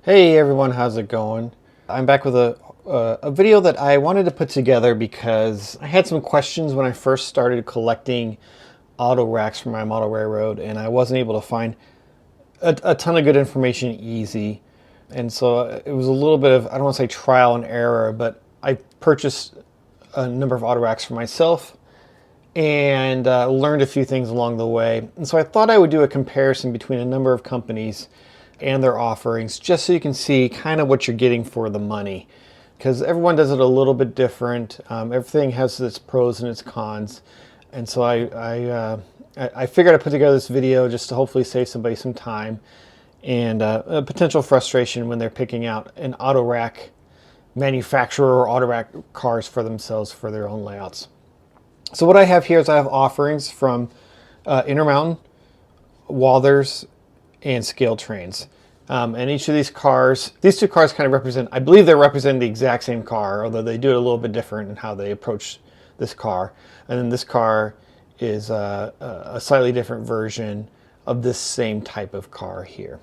Hey everyone, how's it going? I'm back with a video that I wanted to put together because I had some questions when I first started collecting auto racks for my model railroad, and I wasn't able to find a ton of good information easy. And so it was a little bit of, I don't want to say trial and error, but I purchased a number of auto racks for myself and learned a few things along the way. And so I thought I would do a comparison between a number of companies and their offerings, just so you can see kind of what you're getting for the money, because everyone does it a little bit different. Everything has its pros and its cons, and so I figured I'd put together this video just to hopefully save somebody some time and a potential frustration when they're picking out an auto rack manufacturer or auto rack cars for themselves for their own layouts. So what I have here is I have offerings from Intermountain, Walthers, and ScaleTrains. And each of these two cars kind of represent, I believe they're representing the exact same car, although they do it a little bit different in how they approach this car. And then this car is a slightly different version of this same type of car here.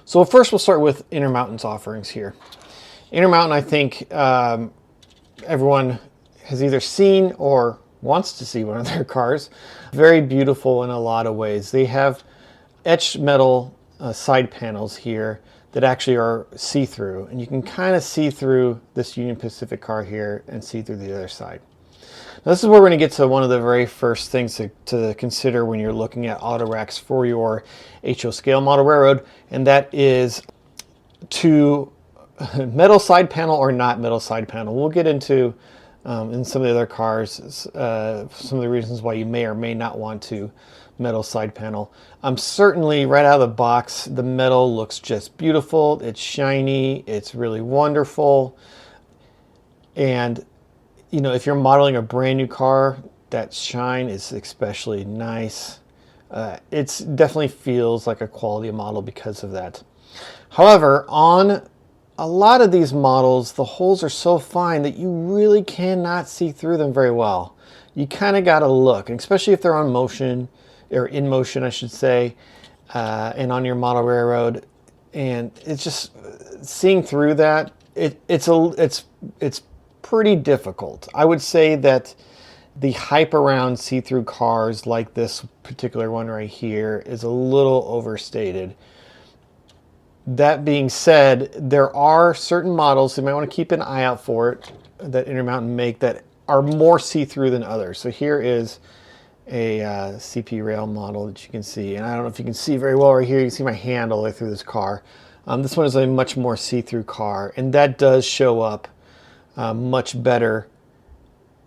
So first we'll start with Intermountain's offerings here. Intermountain, I think everyone has either seen or wants to see one of their cars. Very beautiful in a lot of ways. They have etched metal side panels here that actually are see-through, and you can kind of see through this Union Pacific car here and see through the other side. Now this is where we're going to get to one of the very first things to consider when you're looking at auto racks for your HO scale model railroad, and that is to metal side panel or not metal side panel. We'll get into in some of the other cars some of the reasons why you may or may not want to metal side panel. Certainly right out of the box, the metal looks just beautiful. It's shiny, it's really wonderful. And you know, if you're modeling a brand new car, that shine is especially nice. It definitely feels like a quality model because of that. However, on a lot of these models, the holes are so fine that you really cannot see through them very well. You kind of got to look, and especially if they're on motion, or in motion, I should say, and on your model railroad, and it's just seeing through that. It's pretty difficult. I would say that the hype around see-through cars like this particular one right here is a little overstated. That being said, there are certain models, so you might want to keep an eye out for it, that Intermountain make that are more see-through than others. So here is a CP rail model that you can see, and I don't know if you can see very well right here. You can see my hand all the way through this car. This one is a much more see-through car, and that does show up much better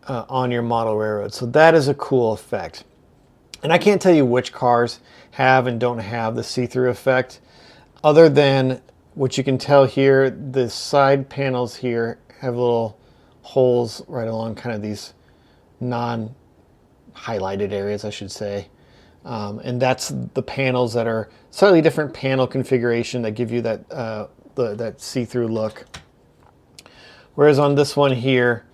on your model railroad. So that is a cool effect. And I can't tell you which cars have and don't have the see-through effect, other than what you can tell here. The side panels here have little holes right along kind of these non-highlighted areas, I should say. And that's the panels that are slightly different panel configuration that give you that, that see-through look. Whereas on this one here,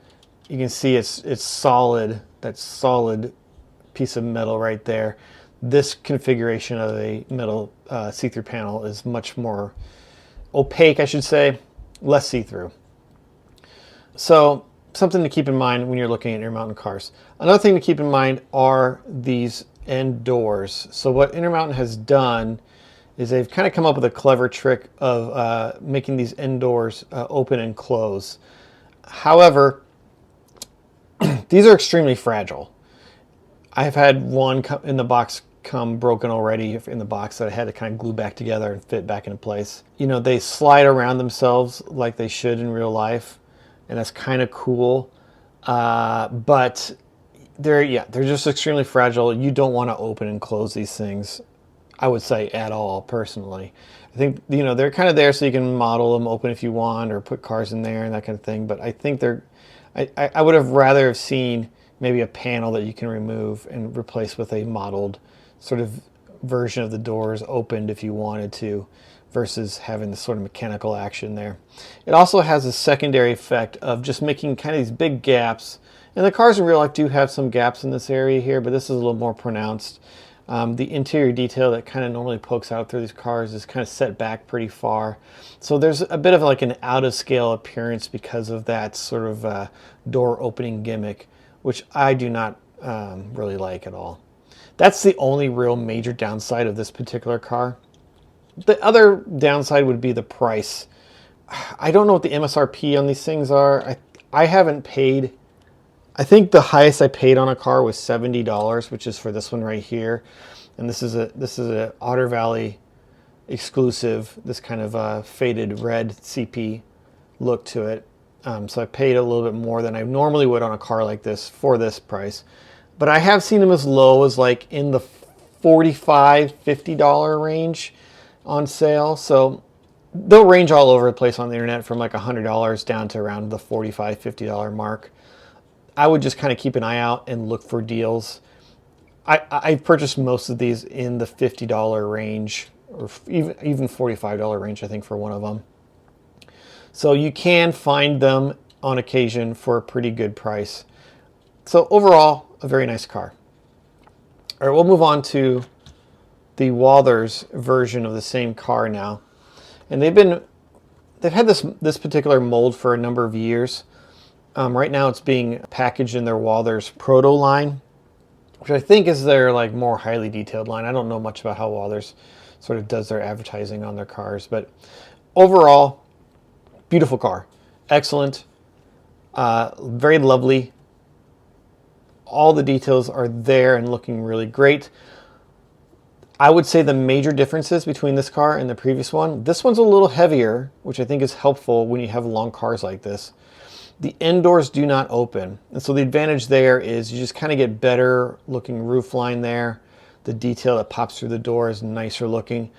you can see it's solid, that solid piece of metal right there. This configuration of a metal see-through panel is much more opaque, I should say, less see-through. So something to keep in mind when you're looking at Intermountain cars. Another thing to keep in mind are these end doors. So what Intermountain has done is they've kind of come up with a clever trick of making these end doors open and close. However, these are extremely fragile. I've had one in the box come broken already in the box that I had to kind of glue back together and fit back into place. You know, they slide around themselves like they should in real life, and that's kind of cool. But they're just extremely fragile. You don't want to open and close these things, I would say, at all, personally. I think, you know, they're kind of there so you can model them open if you want, or put cars in there and that kind of thing. But I think I would have rather have seen maybe a panel that you can remove and replace with a modeled sort of version of the doors opened if you wanted to, versus having this sort of mechanical action there. It also has a secondary effect of just making kind of these big gaps And the cars in real life do have some gaps in this area here, but this is a little more pronounced. The interior detail that kind of normally pokes out through these cars is kind of set back pretty far. So there's a bit of like an out of scale appearance because of that sort of door opening gimmick, which I do not really like at all. That's the only real major downside of this particular car. The other downside would be the price. I don't know what the MSRP on these things are. I haven't paid. I think the highest I paid on a car was $70, which is for this one right here. And this is a Otter Valley exclusive, this kind of faded red CP look to it. So I paid a little bit more than I normally would on a car like this for this price. But I have seen them as low as like in the $45, $50 range on sale. So they'll range all over the place on the internet from like $100 down to around the $45, $50 mark. I would just kind of keep an eye out and look for deals. I've purchased most of these in the $50 range, or even $45 range, I think, for one of them. So you can find them on occasion for a pretty good price. So overall, a very nice car. All right, we'll move on to the Walthers version of the same car now. And they've had this particular mold for a number of years. Right now it's being packaged in their Walthers Proto line, which I think is their like more highly detailed line. I don't know much about how Walthers sort of does their advertising on their cars, but overall, beautiful car. Excellent. Very lovely. All the details are there and looking really great. I would say the major differences between this car and the previous one, this one's a little heavier, which I think is helpful when you have long cars like this. The end doors do not open. And so the advantage there is you just kind of get better looking roof line there. The detail that pops through the door is nicer looking.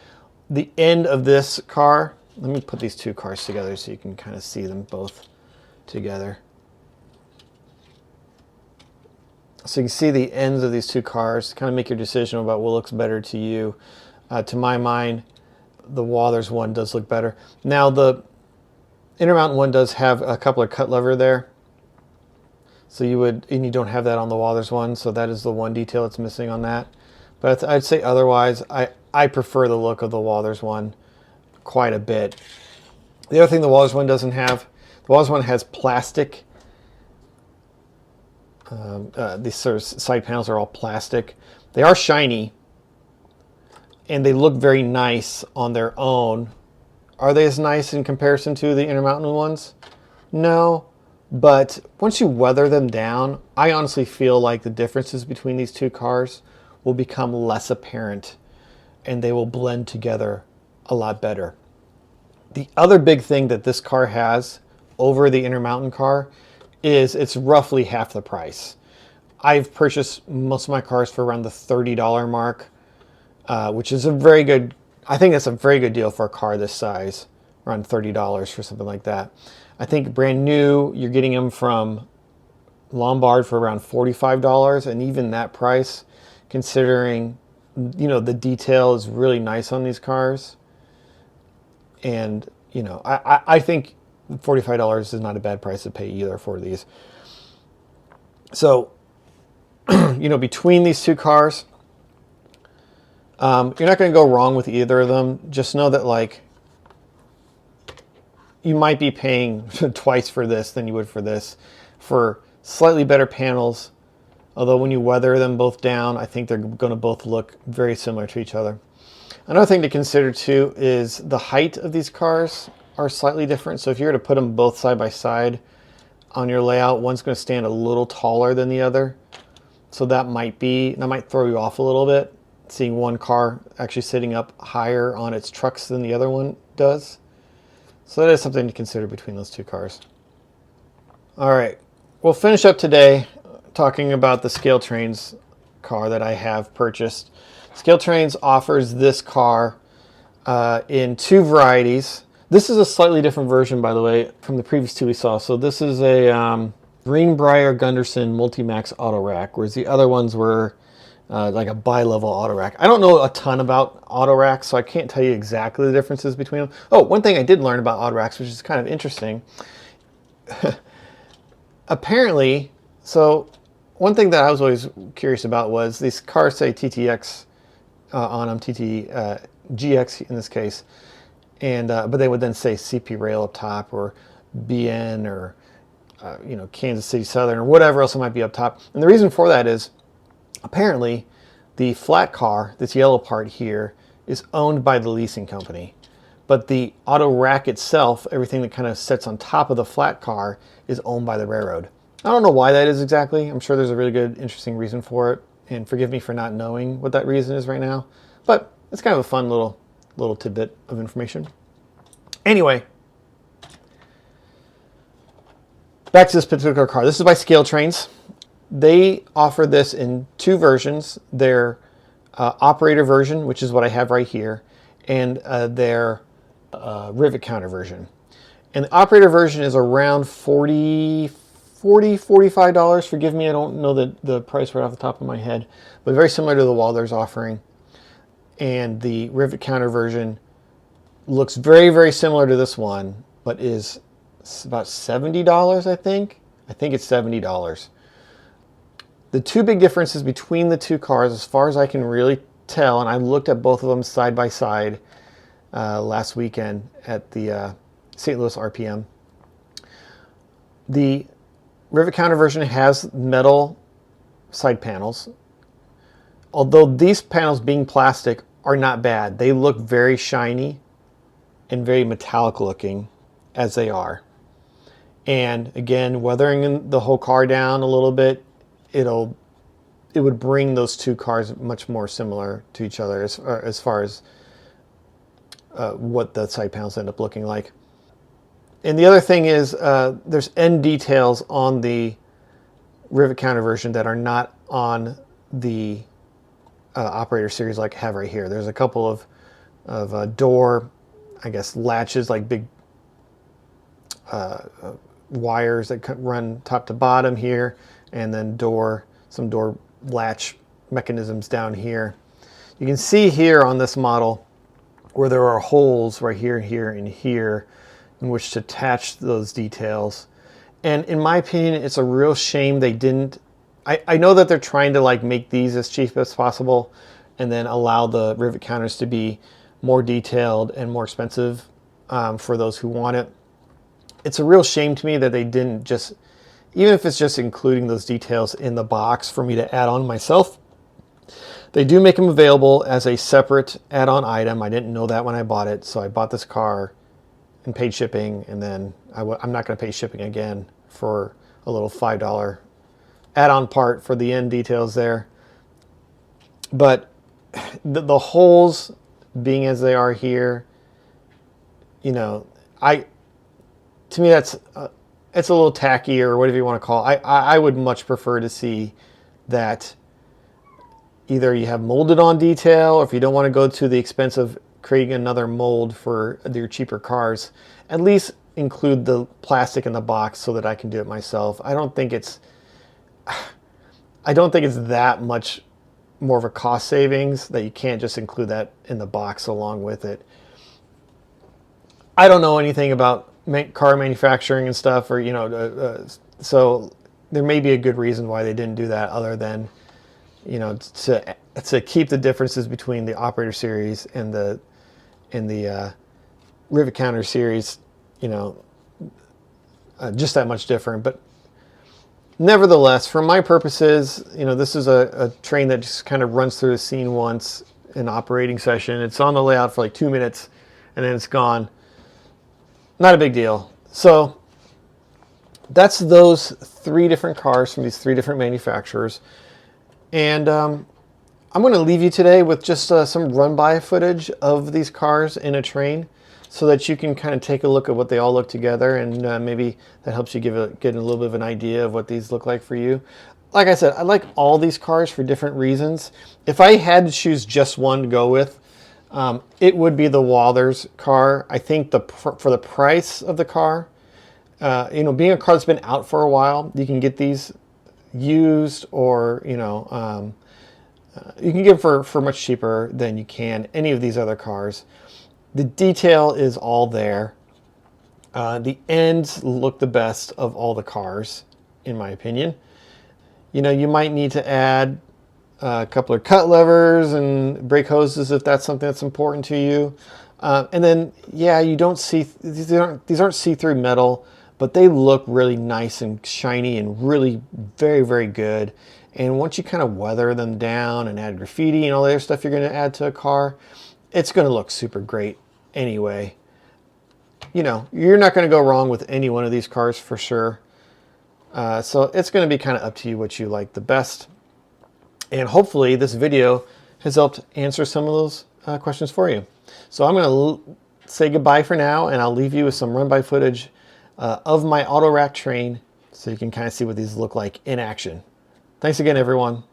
The end of this car, let me put these two cars together so you can kind of see them both together. So you can see the ends of these two cars, kind of make your decision about what looks better to you. To my mind, the Walthers one does look better. Now the Intermountain one does have a couple of cut lever there. So and you don't have that on the Walthers one, so that is the one detail that's missing on that. But I'd say otherwise, I prefer the look of the Walthers one quite a bit. The other thing the Walthers one doesn't have, the Walthers one has plastic. These sort of side panels are all plastic. They are shiny, and they look very nice on their own. Are they as nice in comparison to the Intermountain ones? No, but once you weather them down, I honestly feel like the differences between these two cars will become less apparent, and they will blend together a lot better. The other big thing that this car has over the Intermountain car is it's roughly half the price. I've purchased most of my cars for around the $30 mark, which is a very good, I think that's a very good deal for a car this size, around $30 for something like that. I think brand new, you're getting them from Lombard for around $45, and even that price, considering, you know, the detail is really nice on these cars. And, you know, I think $45 is not a bad price to pay either for these. So, you know, between these two cars, you're not going to go wrong with either of them. Just know that, like, you might be paying twice for this than you would for this, for slightly better panels. Although when you weather them both down, I think they're going to both look very similar to each other. Another thing to consider too is the height of these cars are slightly different. So if you were to put them both side by side on your layout, one's going to stand a little taller than the other. So that might throw you off a little bit, seeing one car actually sitting up higher on its trucks than the other one does. So that is something to consider between those two cars. All right, we'll finish up today talking about the ScaleTrains car that I have purchased. ScaleTrains offers this car in two varieties. This is a slightly different version, by the way, from the previous two we saw. So this is a Greenbrier Gunderson Multi-Max Autorack, whereas the other ones were like a bi-level Autorack. I don't know a ton about Autoracks, so I can't tell you exactly the differences between them. Oh, one thing I did learn about Autoracks, which is kind of interesting. Apparently, So one thing that I was always curious about was these cars say TTX on them, GX in this case, and but they would then say CP Rail up top, or BN, or Kansas City Southern, or whatever else it might be up top. And the reason for that is apparently the flat car, this yellow part here, is owned by the leasing company. But the auto rack itself, everything that kind of sits on top of the flat car, is owned by the railroad. I don't know why that is exactly. I'm sure there's a really good, interesting reason for it. And forgive me for not knowing what that reason is right now. But it's kind of a fun little tidbit of information. Anyway, back to this particular car. This is by ScaleTrains. They offer this in two versions. Their operator version, which is what I have right here, and their rivet counter version. And the operator version is around $45. Forgive me, I don't know the price right off the top of my head, but very similar to the Walthers offering. And the rivet counter version looks very, very similar to this one, but is about $70, I think. I think it's $70. The two big differences between the two cars, as far as I can really tell, and I looked at both of them side by side last weekend at the St. Louis RPM. The rivet counter version has metal side panels. Although these panels, being plastic, are not bad. They look very shiny and very metallic looking as they are. And again, weathering the whole car down a little bit, it would bring those two cars much more similar to each other as far as what the side panels end up looking like. And the other thing is there's end details on the rivet counter version that are not on the operator series like I have right here. There's a couple of door, I guess, latches, like big wires that run top to bottom here, and then some door latch mechanisms down here. You can see here on this model where there are holes right here, here, and here in which to attach those details. And in my opinion, it's a real shame they didn't. I know that they're trying to like make these as cheap as possible and then allow the rivet counters to be more detailed and more expensive for those who want it. It's a real shame to me that they didn't just, even if it's just including those details in the box for me to add on myself. They do make them available as a separate add-on item. I didn't know that when I bought it, so I bought this car and paid shipping, and then I'm not going to pay shipping again for a little $5 add-on part for the end details there. But the holes being as they are here, to me that's it's a little tacky, or whatever you want to call it. I would much prefer to see that either you have molded on detail, or if you don't want to go to the expense of creating another mold for your cheaper cars, at least include the plastic in the box so that I can do it myself. I don't think it's that much more of a cost savings that you can't just include that in the box along with it. I don't know anything about car manufacturing and stuff, or so there may be a good reason why they didn't do that, other than to keep the differences between the operator series and the rivet counter series, just that much different. But nevertheless, for my purposes, this is a train that just kind of runs through a scene once in operating session. It's on the layout for like 2 minutes and then it's gone. Not a big deal. So that's those 3 different cars from these 3 different manufacturers. And I'm going to leave you today with just some run-by footage of these cars in a train, so that you can kind of take a look at what they all look together, and maybe that helps you get a little bit of an idea of what these look like for you. Like I said, I like all these cars for different reasons. If I had to choose just one to go with, it would be the Walthers car. I think for the price of the car, being a car that's been out for a while, you can get these used, or you can get them for much cheaper than you can any of these other cars. The detail is all there. The ends look the best of all the cars, in my opinion. You know, you might need to add a couple of cut levers and brake hoses if that's something that's important to you. And then, yeah, you don't see, these aren't see-through metal, but they look really nice and shiny and really very, very good. And once you kind of weather them down and add graffiti and all the other stuff you're going to add to a car, it's going to look super great anyway. You know, you're not going to go wrong with any one of these cars for sure. So it's going to be kind of up to you what you like the best. And hopefully this video has helped answer some of those questions for you. So I'm going to say goodbye for now, and I'll leave you with some run-by footage of my Autorack train so you can kind of see what these look like in action. Thanks again, everyone.